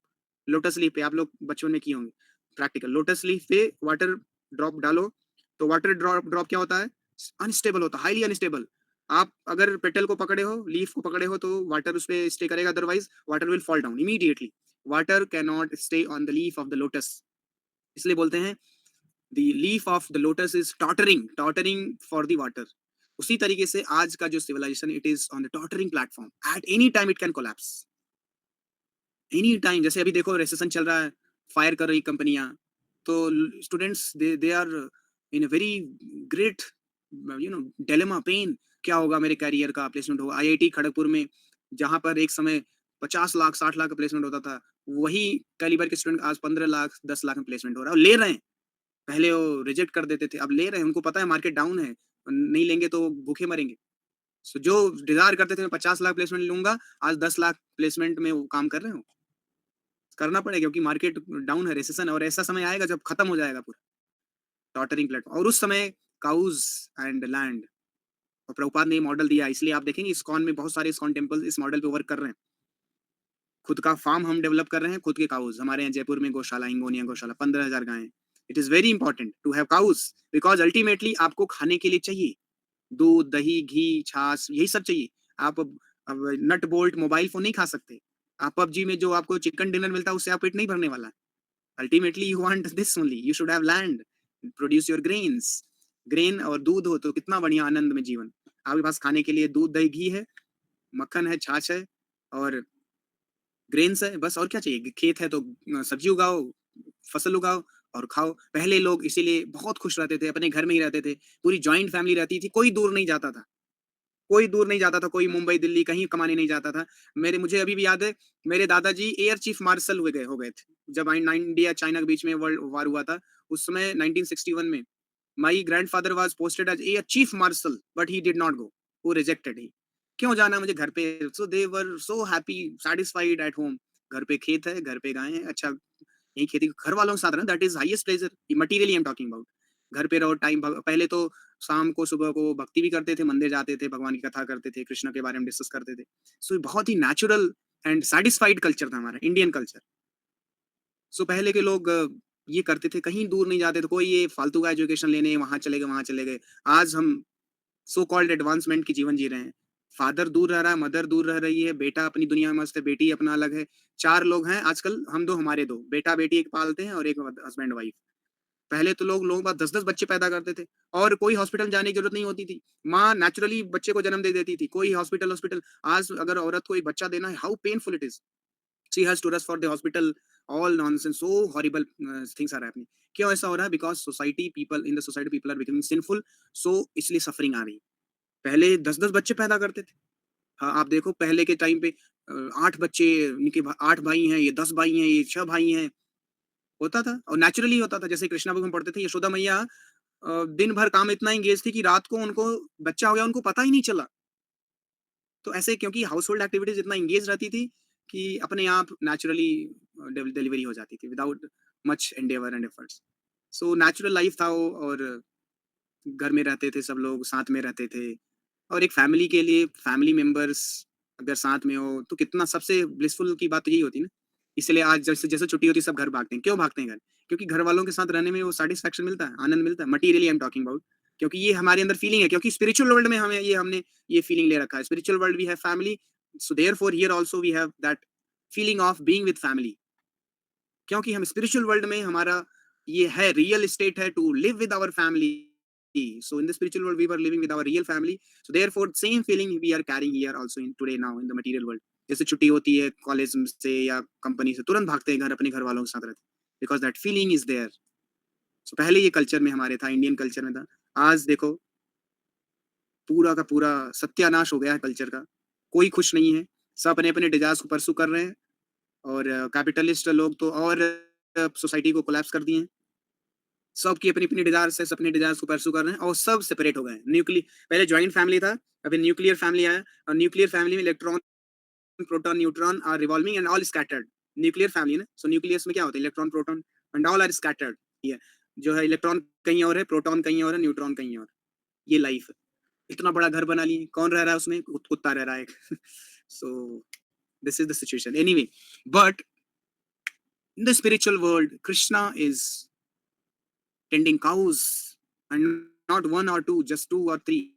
लोटस लीफ पे, आप लोग बचपन में किए होंगे प्रैक्टिकल। लोटस लीफ पे वाटर ड्रॉप डालो, तो वाटर ड्रॉप ड्रॉप क्या होता है? अनस्टेबल होता है, हाईली अनस्टेबल। आप अगर पेटल को पकड़े हो, लीफ को पकड़े हो, तो वाटर उस पर स्टे करेगा, otherwise water will fall down immediately. Water can not stay on the leaf of the lotus, इसलिए बोलते हैं the leaf of the lotus is tottering, tottering for the water. उसी तरीके से आज का जो civilisation, it is on the tottering platform, at any time it can collapse, any time. जैसे अभी देखो रेसेशन चल रहा है, फायर कर रही कंपनियां, तो students they are in a very great dilemma, pain. क्या होगा मेरे करियर का, प्लेसमेंट होगा आईआईटी खड़गपुर में, जहां पर एक समय 50 लाख 60 लाख का प्लेसमेंट होता था, वही कैलिबर के स्टूडेंट आज 15 लाख 10 लाख में प्लेसमेंट हो रहा है, और ले रहे हैं। पहले वो रिजेक्ट कर देते थे, अब ले रहे हैं, उनको पता है मार्केट डाउन है, नहीं लेंगे तो भूखे मरेंगे। सो जो डिजायर करते थे मैं 50 लाख प्लेसमेंट लूंगा, आज 10 लाख प्लेसमेंट में वो काम कर रहे हो। करना पड़ेगा क्योंकि मार्केट डाउन है, रेसेशन, और ऐसा समय आएगा जब खत्म हो जाएगा पूरा टॉटरिंग प्लेटफॉर्म, और उस समय काउज एंड लैंड। और प्रभुपाद ने मॉडल दिया, इसलिए आप देखेंगे इस्कॉन में बहुत सारे इस्कॉन टेम्पल इस मॉडल पे वर्क कर रहे हैं। खुद का फार्म हम डेवलप कर रहे हैं, खुद के काउज। हमारे यहाँ जयपुर में गौशाला, हिंगोनिया गौशाला, 15,000 गायें। It is very important to have cows, because ultimately आपको खाने के लिए चाहिए दूध, दही, घी, छाछ, यही सब चाहिए। आप अब नट बोल्ट मोबाइल फोन नहीं खा सकते। आप पबजी में जो आपको चिकन डिनर मिलता है, उससे आप पेट नहीं भरने वाला। Ultimately you want this only, you should have land, produce your grains. Grain और दूध हो तो कितना बढ़िया आनंद में जीवन। आपके पास खाने के लिए दूध, दही, घी है, मक्खन है, छाछ है, और ग्रेन्स है, बस और क्या चाहिए? खेत है तो सब्जी उगाओ, फसल उगाओ और खाओ। पहले लोग इसीलिए बहुत खुश रहते थे, अपने घर में ही रहते थे, पूरी जॉइंट फैमिली रहती थी, कोई दूर नहीं जाता था, कोई दूर नहीं जाता था, कोई मुंबई दिल्ली कहीं कमाने नहीं जाता था। मेरे मुझे अभी भी याद है, मेरे दादाजी एयर चीफ मार्शल हो गए थे जब इंडिया चाइना के बीच में वर्ल्ड वॉर हुआ था, उस समय 1961 में। My grandfather was posted as air chief marshal, but he did not go, वो रिजेक्टेड ही। क्यों जाना मुझे घर पे? So they were so happy, satisfied at home. घर पे खेत है, घर पे गाय है, अच्छा यही खेती घर वालों के साथ रहना, that is highest pleasure, materially I am talking about. घर पे रहो, टाइम पहले तो शाम को सुबह को भक्ति भी करते थे, मंदिर जाते थे, भगवान की कथा करते थे, कृष्ण के बारे में डिस्कस करते थे। सो बहुत ही नेचुरल एंड सेटिस्फाइड कल्चर था हमारा इंडियन कल्चर। सो पहले के लोग ये करते थे, कहीं दूर नहीं जाते थे, कोई ये फालतू का एजुकेशन लेने वहां चले गए, वहां चले गए। आज हम सो कॉल्ड एडवांसमेंट की जीवन जी रहे हैं। फादर दूर रह रहा है, मदर दूर रह रही है, बेटा अपनी दुनिया में मस्त है, बेटी अपना अलग है। 4 लोग हैं आजकल, हम दो हमारे दो, बेटा बेटी एक पालते हैं और एक हस्बैंड वाइफ। पहले तो लोगों का 10-10 बच्चे पैदा करते थे, और कोई हॉस्पिटल जाने की जरूरत नहीं होती थी। माँ नेचुरली बच्चे को जन्म दे देती थी, कोई हॉस्पिटल हॉस्पिटल। आज अगर औरत को एक बच्चा देना है, how painful it is, she has to rush for the hospital, all nonsense, so horrible things are happening. क्यों ऐसा हो रहा है? Because society people, in the society people are becoming sinful, so इसलिए सफरिंग आ रही है। पहले 10-10 बच्चे पैदा करते थे। हाँ, आप देखो पहले के टाइम पे 8 बच्चे, उनके 8 भाई हैं, ये 10 भाई हैं, ये 6 भाई हैं, होता था और नेचुरली होता था। जैसे कृष्णा बुक में पढ़ते थे, यशोदा मैया दिन भर काम इतना एंगेज थी कि रात को उनको बच्चा हो गया, उनको पता ही नहीं चला। तो ऐसे क्योंकि हाउस होल्ड एक्टिविटीज इतना एंगेज रहती थी कि अपने आप नेचुरली डिलीवरी हो जाती थी without much Endeavour and efforts. So natural life था वो, और घर में रहते थे, सब लोग साथ में रहते थे। और एक फैमिली के लिए फैमिली मेंबर्स अगर साथ में हो तो कितना सबसे ब्लिसफुल की बात तो यही होती है ना। इसलिए आज जैसे जैसे छुट्टी होती है सब घर भागते हैं। क्यों भागते हैं घर? क्योंकि घर वालों के साथ रहने में वो सेटिस्फेक्शन मिलता है, आनंद मिलता है, materially I am talking about. क्योंकि ये हमारे अंदर फीलिंग है, क्योंकि स्पिरिचुअल वर्ल्ड में हमने ये फीलिंग ले रखा है। Spiritual world we have family, so therefore here also we have that feeling of being with family. क्योंकि हम स्पिरिचुअल वर्ल्ड में हमारा ये है, रियल स्टेट है to live with our family. So in the spiritual world we were living with our real family, so therefore same feeling we are carrying here also in today now in the material world। जैसे छुट्टी होती है college से या company से, तुरंत भागते हैं घर, अपने घर वालों के साथ रहते हैं, because that feeling is there। सो पहले ये कल्चर में हमारे था, इंडियन कल्चर में था। आज देखो पूरा का पूरा सत्यानाश हो गया है कल्चर का। कोई खुश नहीं है, सब अपने-अपने डिज़ायर्स को परस्यू कर रहे हैं और कैपिटलिस्ट लोग तो और सोसाइटी को कोलैप्स कर दिए हैं। सबकी अपनी-अपनी डिज़ायर्स है, सब अपने डिज़ायर्स को परस्यू कर रहे हैं और सब सेपरेट हो गए हैं। पहले जॉइंट फैमिली था, अभी न्यूक्लियर फैमिली आया और न्यूक्लियर फैमिली में electron, proton, neutron are revolving and all scattered. Nuclear family ना, सो न्यूक्लियस में क्या होता है? Electron, proton and all are scattered. ये जो है इलेक्ट्रॉन कहीं और है, प्रोटॉन कहीं और है, न्यूट्रॉन कहीं और। ये लाइफ है। इतना बड़ा घर बना लिए, कौन रह रहा है उसमें? कुत्ता रह रहा है एक। So this is the situation anyway, but in the spiritual world Krishna is tending cows, and not one or two, just two or three,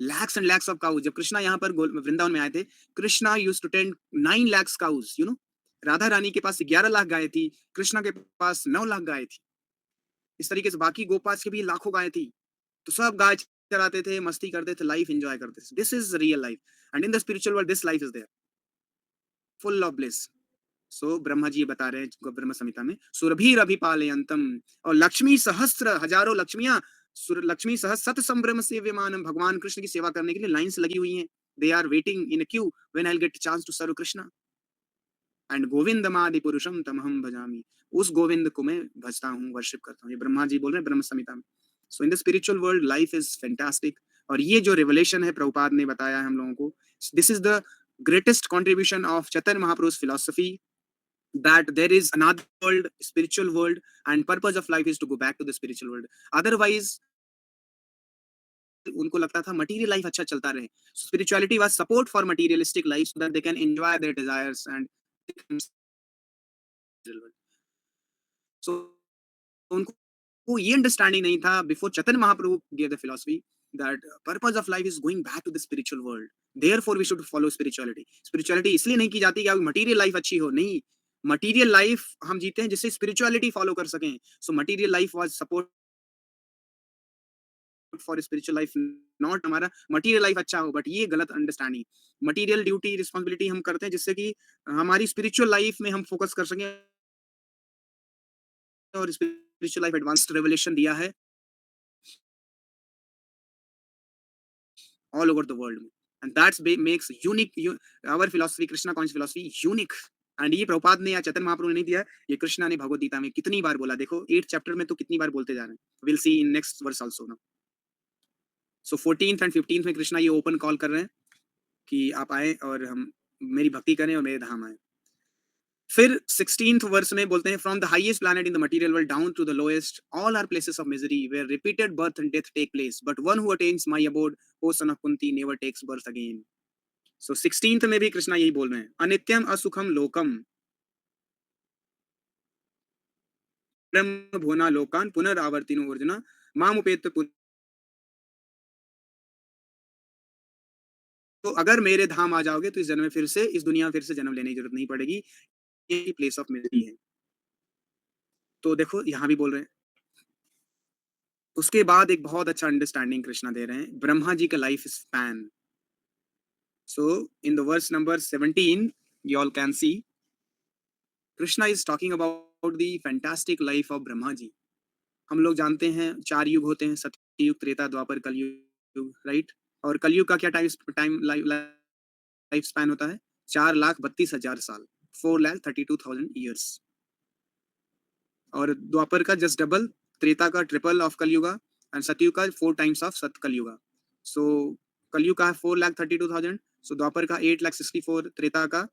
lakhs and lakhs of cows. जब कृष्णा यहाँ पर वृंदावन में आए थे, Krishna used to tend 9 lakhs cows, you know। Radha Rani के पास 11 लाख गाय थी, कृष्णा के पास 9 लाख गाय थी। इस तरीके से बाकी गोपास के भी लाखों गाय थी। तो सब गाय चराते थे, मस्ती करते थे, लाइफ एंजॉय करते थे। This is real life and in the spiritual world this life is there, full of bliss. So Brahma ji ये बता रहे हैं ब्रह्म संहिता में, सुरभि रभि पालयंतम, और लक्ष्मी सहस्त्र, हजारों लक्ष्मियां, लक्ष्मी सहस्त्र सत संभ्रम से विमानम, भगवान कृष्ण की सेवा करने के लिए लाइन से लगी हुई हैं। They are waiting in a queue when I will get chance to serve Krishna and गोविंदमादि पुरुषम तमहम भजामि। उस गोविंद को मैं भजता हूँ, वर्शिप करता हूँ। ये ब्रह्मा जी बोल रहे हैं ब्रह्म संहिता में। So in the spiritual world life is fantastic. और ये जो रिवलेशन है प्रभुपाद ने बताया है हम लोगों को, this is the greatest contribution of Chaitanya Mahapurush philosophy, that there is another world, spiritual world, and purpose of life is to go back to the spiritual world. Otherwise उनको लगता था material life अच्छा चलता रहे। Spirituality was support for materialistic life so that they can enjoy their desires and so उनको ये understanding नहीं था before Chaitanya Mahaprabhu gave the philosophy that purpose of life is going back to the spiritual world. Therefore we should follow spirituality. Spirituality इसलिए नहीं की जाती कि आपकी material life अच्छी हो, नहीं। material life हम जीते हैं जिससे spirituality follow कर सकें। So material life was support for spiritual life, not हमारा material life अच्छा हो, but ये गलत अंडरस्टैंडिंग। material duty responsibility हम करते हैं जिससे कि हमारी spiritual life में हम फोकस कर सकें और spiritual life advanced revelation दिया है all over the world, and that's makes unique our philosophy, Krishna conscious philosophy, unique। And ये प्रभुपाद ने या चैतन्य महाप्रभु ने नहीं दिया, ये कृष्णा ने भगवत गीता में कितनी बार बोला, देखो 8 चैप्टर में तो कितनी बार बोलते जा रहे हैं। Will see in next verse also ना। सो 14th एंड 15th में कृष्णा ये ओपन कॉल कर रहे हैं कि आप आए और हम मेरी भक्ति करें और मेरे धाम आए। फिर 16th वर्स में बोलते हैं, from the highest planet in the material world down to the lowest all are places of misery where repeated birth and death take place, but one who attains my abode, O son of Kunti, never takes birth again. So 16th में भी कृष्णा यही बोल रहे हैं, अनित्यम असुखम लोकम ब्रह्म भुवना लोकान पुनरावर्तिनो अर्जुन मामुपेत। तो अगर मेरे धाम आ जाओगे तो इस जन्म में फिर से इस दुनिया में फिर से जन्म लेने की जरूरत नहीं पड़ेगी, यही प्लेस ऑफ मिजरी है। तो देखो यहाँ भी बोल रहे हैं। उसके बाद एक बहुत अच्छा अंडरस्टैंडिंग कृष्णा दे रहे हैं, ब्रह्मा जी का life span. So in the verse number 17 you all can see Krishna is talking about the fantastic life of Brahma ji. हम लोग जानते हैं 4 युग होते हैं, सतयुग, त्रेता, द्वापर, कलयुग, राइट। और कलयुग का क्या टाइम लाइफ स्पैन होता है? 4,32,000 साल, 4,32,000 ईयर्स। और द्वापर का जस्ट डबल, त्रेता का ट्रिपल ऑफ कलयुगा एंड सतयुग का 4 टाइम्स ऑफ सत कलयुगा। सो कलयुग का है 4,32,000, सो द्वापर का 8,64,000, त्रेता का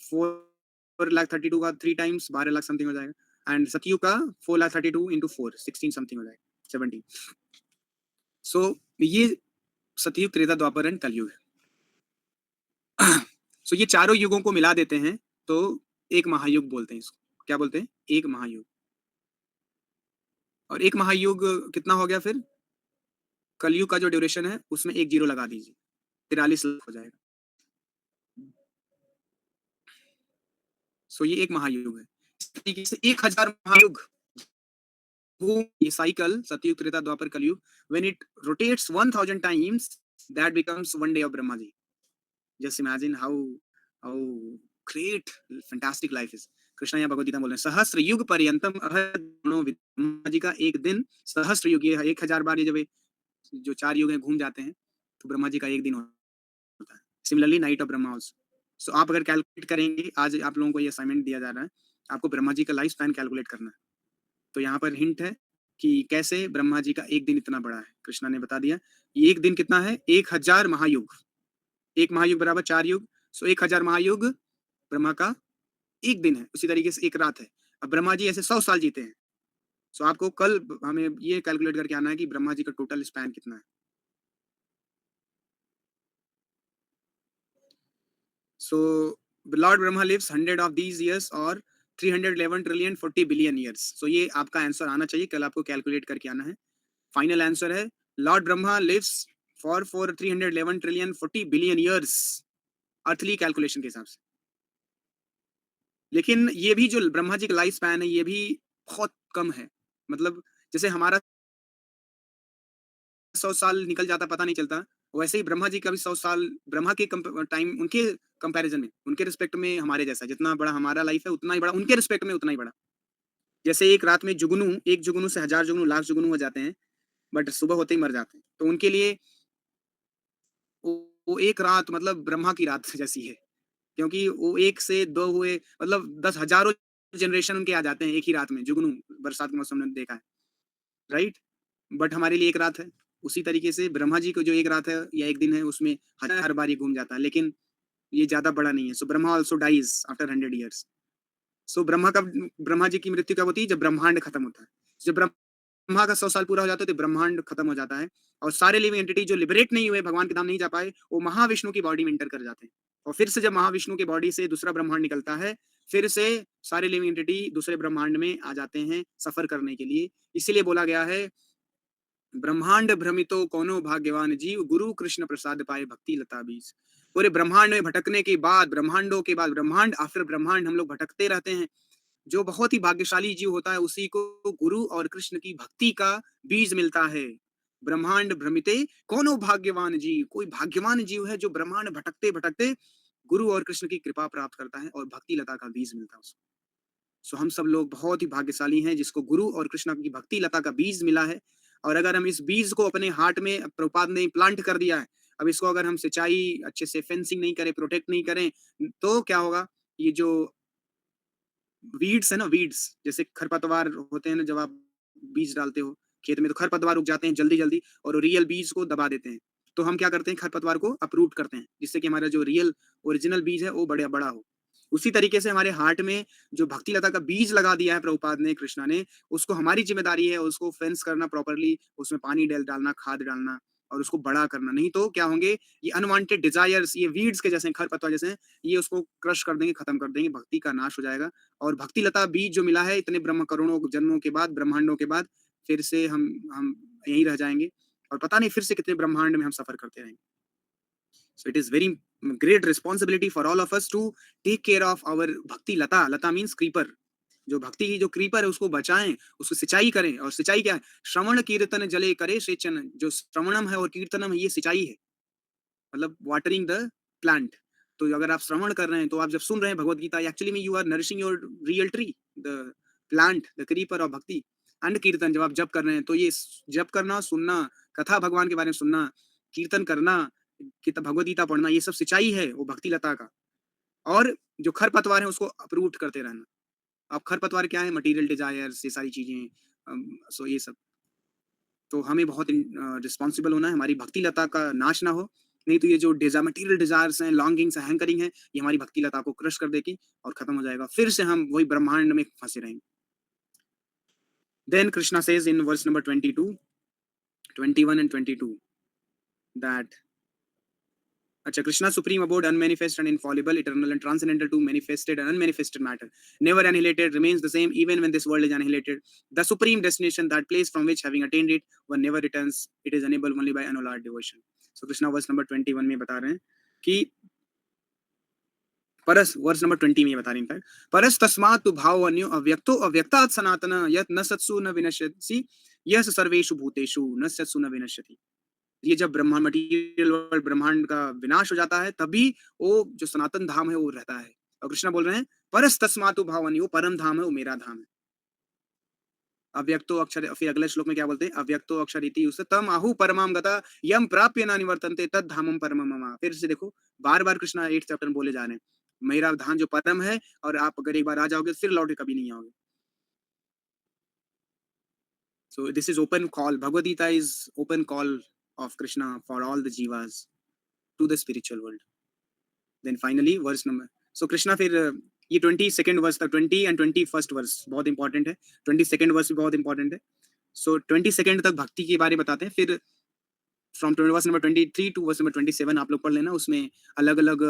4,32,000 का 3 टाइम्स 12 लाख समथिंग हो जाएगा, एंड सतयुग का 4,32,000 इंटू 4 16 समथिंग हो जाएगा, 70। सो ये सतयुग, त्रेता, द्वापर एंड कलयुग है। सो ये चारों युगों को मिला देते हैं तो एक महायुग बोलते हैं इसको। क्या बोलते हैं? एक महायुग। और एक महायुग कितना हो गया फिर? कलयुग का जो ड्यूरेशन है उसमें एक जीरो लगा दीजिए, 43 लाख हो जाएगा। सो ये एक महायुग है। इस तरीके से 1000 महायुग, वो ये साइकिल सतयुग, Treta, Dwapar, Kalyug, when it rotates 1000 times, that becomes one day of Brahma ji. Just imagine how great fantastic life is. Krishna यहाँ भगवद गीता में बोल रहे हैं, सहस्र युग पर्यंतम अहद्गुणो ब्रह्मा जी का एक दिन सहस्र युग, ये 1000 बार, ये जब जो 4 युग हैं घूम जाते हैं, तो ब्रह्मा जी का एक दिन होता है। Similarly night of Brahma also. So आप अगर कैलकुलेट करेंगे, आज आप लोगों को ये असाइनमेंट दिया जा रहा है, आपको ब्रह्मा जी का लाइफ स्पैन कैलकुलेट करना है। तो यहाँ पर हिंट है कि कैसे ब्रह्मा जी का एक दिन इतना बड़ा है। कृष्णा ने बता दिया, ये एक दिन कितना है, 1000 महायुग। एक महायुग बराबर 4 युग, सो 1000 महायुग ब्रह्मा का एक दिन है। उसी तरीके से एक रात है। अब ब्रह्मा जी ऐसे 100 साल जीते हैं। सो आपको कल हमें ये कैलकुलेट करके आना है कि ब्रह्मा जी का टोटल स्पैन कितना है। So lord Brahma lives 100 of these years और 311 ट्रिलियन 40 बिलियन ईयर्स। सो ये आपका आंसर आना चाहिए, कल आपको कैलकुलेट करके आना है। फाइनल आंसर है lord Brahma lives for 311 trillion 40 billion years, earthly calculation के हिसाब से। लेकिन ये भी जो ब्रह्मा जी का लाइफ स्पैन है, ये भी बहुत कम है। मतलब जैसे हमारा 100 साल निकल जाता पता नहीं चलता, वैसे ही ब्रह्मा जी का भी 100 साल ब्रह्मा के टाइम, उनके कंपैरिजन में, उनके रिस्पेक्ट में हमारे जैसा, जितना बड़ा हमारा लाइफ है उतना ही बड़ा उनके रिस्पेक्ट में, उतना ही बड़ा। जैसे एक रात में जुगनू, एक जुगनू से 1000 जुगनू, लाख जुगनू हो जाते हैं, बट सुबह होते ही मर जाते हैं। तो उनके लिए वो वो एक रात मतलब ब्रह्मा की रात जैसी है। क्योंकि वो 1 से 2 हुए, मतलब 10 हज़ारों जनरेशन उनके आ जाते हैं एक ही रात में, जुगनू, बरसात के मौसम में देखा है, राइट? बट हमारे लिए एक रात है। उसी तरीके से ब्रह्मा जी को जो एक रात है या एक दिन है, उसमें हज़ार बार ये घूम जाता है, लेकिन ये ज़्यादा बड़ा नहीं है। So Brahma also dies after 100 years. So Brahma ji की मृत्यु कब होती है? जब ब्रह्मांड खत्म होता है। जब ब्रह्मा का 100 साल पूरा हो जाता है, तो ब्रह्मांड खत्म हो जाता है और सारे लिविंग एंटिटी जो लिबरेट नहीं हुए, भगवान के धाम नहीं जा पाए, वो महाविष्णु की बॉडी में एंटर कर जाते हैं। और फिर से जब महाविष्णु की बॉडी से दूसरा ब्रह्मांड निकलता है, फिर से सारे लिविंग एंटिटी दूसरे ब्रह्मांड में आ जाते हैं सफर करने के लिए। इसीलिए बोला गया है, ब्रह्मांड भ्रमितो कोनो भाग्यवान जीव, गुरु कृष्ण प्रसाद पाए भक्ति लता बीज। पूरे ब्रह्मांड में भटकने के बाद, ब्रह्मांडों के बाद ब्रह्मांड आफ्टर ब्रह्मांड हम लोग भटकते रहते हैं। जो बहुत ही भाग्यशाली जीव होता है, उसी को गुरु और कृष्ण की भक्ति का बीज मिलता है। ब्रह्मांड भ्रमिते कोनो भाग्यवान जीव, कोई भाग्यवान जीव है जो ब्रह्मांड भटकते भटकते गुरु और कृष्ण की कृपा प्राप्त करता है और भक्ति लता का बीज मिलता है उसको। सो हम सब लोग बहुत ही भाग्यशाली हैं जिसको गुरु और कृष्ण की भक्ति लता का बीज मिला है। और अगर हम इस बीज को अपने हार्ट में, प्रभुपाद ने प्लांट कर दिया है, अब इसको अगर हम सिंचाई अच्छे से, फेंसिंग नहीं करें, प्रोटेक्ट नहीं करें, तो क्या होगा? ये जो वीड्स है ना, वीड्स जैसे खरपतवार होते हैं ना, जब आप बीज डालते हो खेत में, तो खरपतवार उग जाते हैं जल्दी जल्दी और रियल बीज को दबा देते हैं। तो हम क्या करते हैं? खरपतवार को अपरूट करते हैं, जिससे कि हमारा जो रियल ओरिजिनल बीज है वो बड़ा बड़ा हो। उसी तरीके से हमारे हार्ट में जो भक्ति लता का बीज लगा दिया है प्रभुपाद ने, कृष्णा ने, उसको हमारी जिम्मेदारी है उसको फेंस करना प्रॉपरली, उसमें पानी डालना, खाद डालना और उसको बड़ा करना। नहीं तो क्या होंगे? ये अनवांटेड डिजायर्स, ये वीड्स के जैसे, खरपतवार जैसे हैं, ये उसको क्रश कर देंगे, खत्म कर देंगे, भक्ति का नाश हो जाएगा। और भक्ति लता बीज जो मिला है इतने ब्रह्म करोड़ों जन्मों के बाद, ब्रह्मांडों के बाद, फिर से हम यहीं रह जाएंगे और पता नहीं फिर से कितने ब्रह्मांड में हम सफर करते रहेंगे। So it is very great responsibility for all of us to take care of our bhakti lata. Lata means creeper. जो भक्ति की जो क्रीपर है उसको बचाएं, उसको सिंचाई करें। और सिंचाई क्या है? श्रवण कीर्तन जले करे सेचन। जो श्रवणम है और कीर्तनम है, ये सिंचाई है, मतलब वाटरिंग द प्लांट। तो अगर आप श्रवण कर रहे हैं, तो आप जब सुन रहे हैं भगवत गीता, एक्चुअली में you are nourishing your real tree, the plant, the creeper of bhakti. And kirtan, जब आप जप कर रहे हैं, तो ये जप करना, सुनना, कथा भगवान के बारे में सुनना, कीर्तन करना, भगवत गीता पढ़ना, ये सब सिंचाई है वो भक्ति लता का। और जो खरपतवार है उसको अपरूट करते रहना। अब खरपतवार क्या है? मटेरियल डिजायर्स, ये सारी चीजें। सो ये सब, तो हमें बहुत रिस्पॉन्सिबल होना है, हमारी भक्ति लता का नाश ना हो। नहीं तो ये जो मटेरियल डिजायर्स हैं, लॉन्गिंग्स, हैंकरिंग है, ये हमारी भक्ति लता को क्रश कर देगी और खत्म हो जाएगा, फिर से हम वही ब्रह्मांड में फंसे रहेंगे। Then Krishna says in verse number 22, 21 and 22 that अच्छा, Krishna supreme abode, unmanifest and infallible, eternal and transcendental to manifested and unmanifested matter, never annihilated, remains the same even when this world is annihilated. The supreme destination, that place from which having attained it one never returns, it is enabled only by unalloyed devotion. So Krishna verse number 21 में बता रहे हैं कि परस, verse number 20 में ये बता रहे हैं इनफैक्ट, परस तस्मात् तु भाव अन्यो अव्यक्तो अव्यक्तात् सनातन यत् न सत्सु न विनश्यति यः सर्वेषु भूतेषु न सत्सु न विनश्यति। ये जब मटीरियल वर्ल्ड, ब्रह्मांड का विनाश हो जाता है, तभी वो जो सनातन धाम है वो रहता है। और कृष्णा बोल रहे हैं परस्तस्मातु भावनी, वो परम धाम है, वो मेरा धाम है। अव्यक्तो अक्षर, फिर अगले श्लोक में क्या बोलते हैं, अव्यक्तो अक्षर इति उस तम आहु परमाम गता यम प्राप्य न निवर्तन्ते तद धामम परमम मम। फिर से देखो, बार बार कृष्णा 8th चैप्टर में बोले जा रहे हैं, मेरा धाम जो परम है, और आप अगर एक बार आ जाओगे फिर लौट के कभी नहीं आओगे। So this is open call. Bhagavad Gita is open call of Krishna for all the jivas to the spiritual world. Then finally verse number. So Krishna फिर ये 22nd वर्स तक, 20 and 21st वर्स बहुत important है, 22nd verse भी बहुत important है। सो 22nd तक भक्ति के बारे में बताते हैं, फिर from verse number 23 to verse number 27 आप लोग पढ़ लेना। उसमें अलग अलग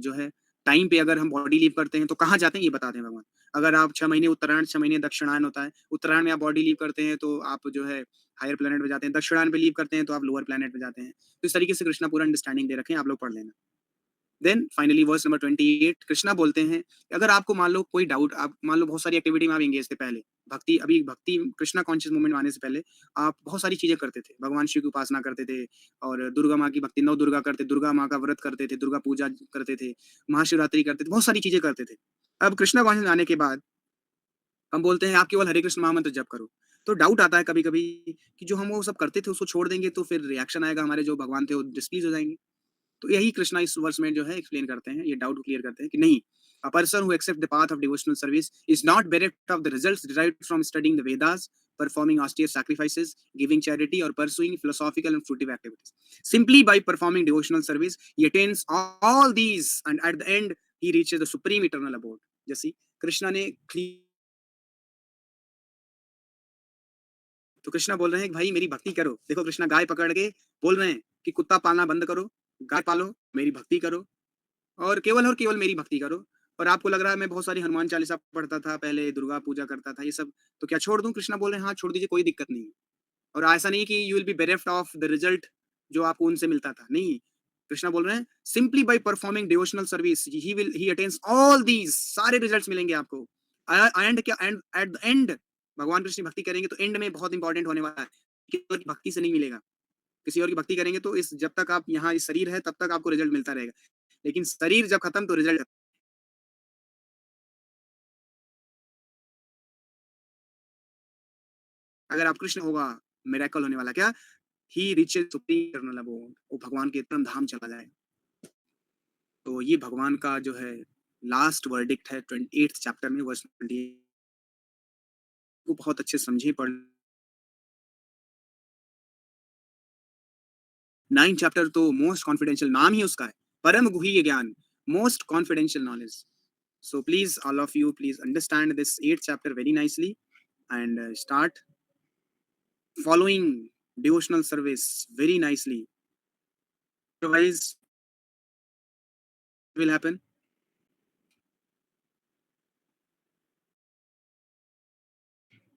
जो है टाइम पे अगर हम बॉडी लीव करते हैं तो कहाँ जाते हैं ये बताते हैं भगवान। अगर आप 6 महीने उत्तरायण, 6 महीने दक्षिणायन होता है, उत्तरायण में आप बॉडी लीव करते हैं तो आप जो है हायर प्लेनेट पे जाते हैं, दक्षिणायन पे लीव करते हैं तो आप लोअर प्लेनेट पे जाते हैं। तो इस तरीके से कृष्णा पूरा अंडरस्टैंडिंग दे रखे हैं, आप लोग पढ़ लेना। Then finally verse number 28 Krishna बोलते हैं, अगर आपको मान लो कोई डाउट, आप मान लो बहुत सारी एक्टिविटी में आप एंगेज थे पहले, भक्ति अभी भक्ति कृष्णा कॉन्शियस मूवमेंट में आने से पहले आप बहुत सारी चीजें करते थे, भगवान शिव की उपासना करते थे, और दुर्गा माँ की भक्ति, नौ दुर्गा करते, दुर्गा माँ का व्रत करते थे, दुर्गा पूजा करते थे, महाशिवरात्रि करते थे, बहुत सारी चीजें करते थे। अब कृष्णा कॉन्शियस आने के बाद हम बोलते हैं आप केवल हरे कृष्ण महामंत्र जप करो। तो डाउट आता है कभी कभी कि जो हम वो सब करते थे उसको छोड़ देंगे तो फिर रिएक्शन आएगा, हमारे जो भगवान थे वो डिस्प्लीज हो जाएंगे। तो यही कृष्णा इस वर्स में जो है एक्सप्लेन करते हैं, ये डाउट क्लियर करते हैं कि नहीं, a person who accept the path of devotional service is not bereft of the results derived from studying the Vedas, performing austere sacrifices, giving charity, or pursuing philosophical and fruitive activities. Simply by performing devotional service, he attains all these, and at the end, he reaches the supreme eternal abode. जैसे कृष्णा ने तो कृष्णा बोल रहे हैं कि भाई मेरी भक्ति करो। देखो कृष्णा गाय पकड़ के बोल रहे हैं कि कुत्ता पालना बंद करो, गाय पालो, मेरी भक्ति करो, और केवल मेरी भक्ति करो। और आपको लग रहा है मैं बहुत सारी हनुमान चालीसा पढ़ता था पहले, दुर्गा पूजा करता था, ये सब तो क्या छोड़ दूं? कृष्णा बोल रहे हैं हाँ छोड़ दीजिए, कोई दिक्कत नहीं है। और ऐसा नहीं कि you will be bereft of the result जो आपको उनसे मिलता था, नहीं। कृष्णा बोल रहे हैं simply by performing devotional service he attains all these, सारे रिजल्ट्स मिलेंगे आपको। एंड क्या, एंड एट द एंड भगवान कृष्ण की भक्ति करेंगे तो एंड में बहुत इंपॉर्टेंट होने वाला है, किसी और की भक्ति से नहीं मिलेगा। किसी और की भक्ति करेंगे तो इस जब तक आप यहाँ इस शरीर है तब तक आपको रिजल्ट मिलता रहेगा, लेकिन शरीर जब खत्म तो रिजल्ट, अगर आप कृष्ण होगा मिरेकल होने वाला क्या, ही रिचेस सुप्रीम, वो भगवान के परम धाम चला जाए। तो ये भगवान का जो है लास्ट वर्डिक्ट है 28th चैप्टर में वर्स 20 को बहुत अच्छे समझे पढ़। 9 चैप्टर तो मोस्ट कॉन्फिडेंशियल नाम ही उसका है, परम गुह्य ज्ञान, most confidential knowledge. So please, all of you, please understand this 8th chapter very nicely and start following devotional service very nicely. Otherwise, what will happen?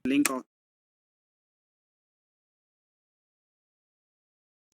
Link of